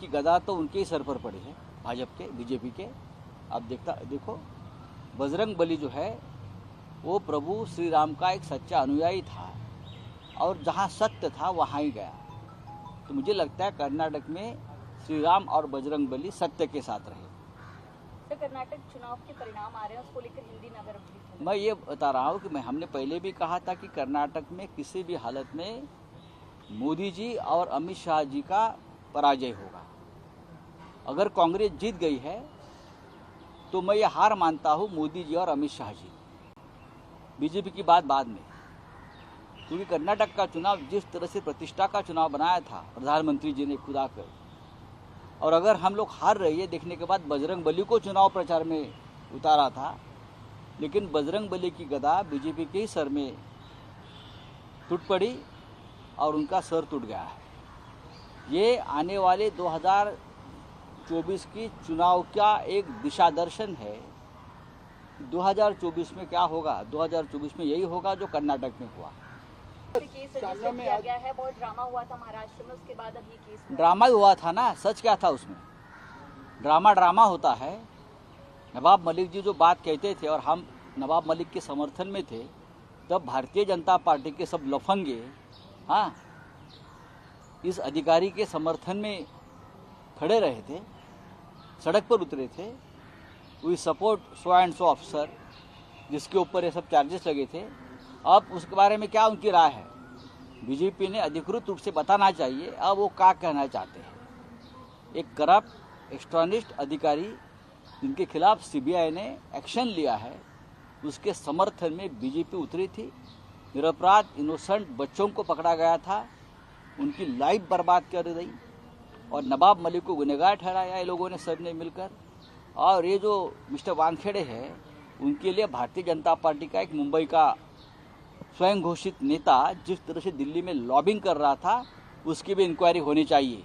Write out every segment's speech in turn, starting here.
की गदा तो उनके ही सर पर पड़ी है, भाजपा के, बीजेपी के। अब देखो बजरंग बली जो है वो प्रभु श्री राम का एक सच्चा अनुयायी था और जहाँ सत्य था वहाँ ही गया। तो मुझे लगता है कर्नाटक में श्री राम और बजरंग बली सत्य के साथ रहे। तो कर्नाटक चुनाव के परिणाम आ रहे हैं, उसको लेकर हिंदी नगर अवधि मैं ये बता रहा हूँ कि हमने पहले भी कहा था कि कर्नाटक में किसी भी हालत में मोदी जी और अमित शाह जी का पराजय होगा। अगर कांग्रेस जीत गई है तो मैं ये हार मानता हूँ मोदी जी और अमित शाह जी। बीजेपी की बात बाद में, क्योंकि कर्नाटक का चुनाव जिस तरह से प्रतिष्ठा का चुनाव बनाया था प्रधानमंत्री जी ने खुद आकर, और अगर हम लोग हार रही है देखने के बाद बजरंग बली को चुनाव प्रचार में उतारा था, लेकिन बजरंग बली की गदा बीजेपी के ही सर में टूट पड़ी और उनका सर टूट गया है। ये आने वाले 2024 की चुनाव का एक दिशा दर्शन है। 2024 में क्या होगा? 2024 में यही होगा जो कर्नाटक में हुआ। केस रजिस्टर किया गया है, बहुत ड्रामा हुआ था महाराष्ट्र में, उसके बाद अब ये केस ड्रामा ही हुआ था ना, सच क्या था उसमें? ड्रामा होता है। नवाब मलिक जी जो बात कहते थे और हम नवाब मलिक के समर्थन में थे, तब भारतीय जनता पार्टी के सब लफंगे इस अधिकारी के समर्थन में खड़े रहे थे, सड़क पर उतरे थे। We support so and so officer, जिसके ऊपर ये सब चार्जेस लगे थे। अब उसके बारे में क्या उनकी राय है? बीजेपी ने अधिकृत रूप से बताना चाहिए अब वो क्या कहना चाहते हैं। एक करप्ट एक्सट्रॉनिस्ट अधिकारी जिनके खिलाफ सीबीआई ने एक्शन लिया है, उसके समर्थन में बीजेपी उतरी थी। निरपराध इनोसेंट बच्चों को पकड़ा गया था, उनकी लाइफ बर्बाद कर दी और नवाब मलिक को गुनहगार ठहराया ये लोगों ने सबने मिलकर। और ये जो मिस्टर वानखेड़े है, उनके लिए भारतीय जनता पार्टी का एक मुंबई का स्वयं घोषित नेता जिस तरह से दिल्ली में लॉबिंग कर रहा था, उसकी भी इंक्वायरी होनी चाहिए,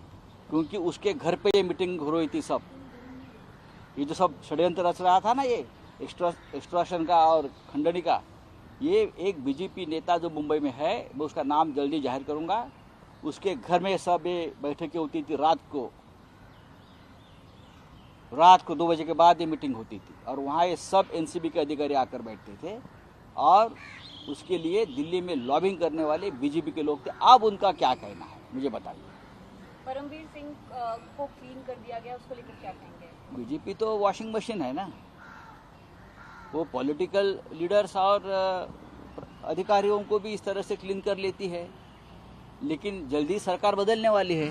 क्योंकि उसके घर पे ये मीटिंग हो रही थी। सब ये जो सब षड्यंत्र रच रहा था ना, ये एक्सट्रॉशन का और खंडनी का, ये एक बीजेपी नेता जो मुंबई में है, मैं उसका नाम जल्दी जाहिर करूंगा, उसके घर में सब ये बैठकें होती थी। रात को 2 बजे के बाद ये मीटिंग होती थी और वहाँ ये सब एनसीबी के अधिकारी आकर बैठते थे और उसके लिए दिल्ली में लॉबिंग करने वाले बीजेपी के लोग थे। अब उनका क्या कहना है मुझे बताइए। परमवीर सिंह को क्लीन कर दिया गया, उसको लेकर क्या कहेंगे? बीजेपी तो वॉशिंग मशीन है ना, वो पॉलिटिकल लीडर्स और अधिकारियों को भी इस तरह से क्लीन कर लेती है, लेकिन जल्दी सरकार बदलने वाली है।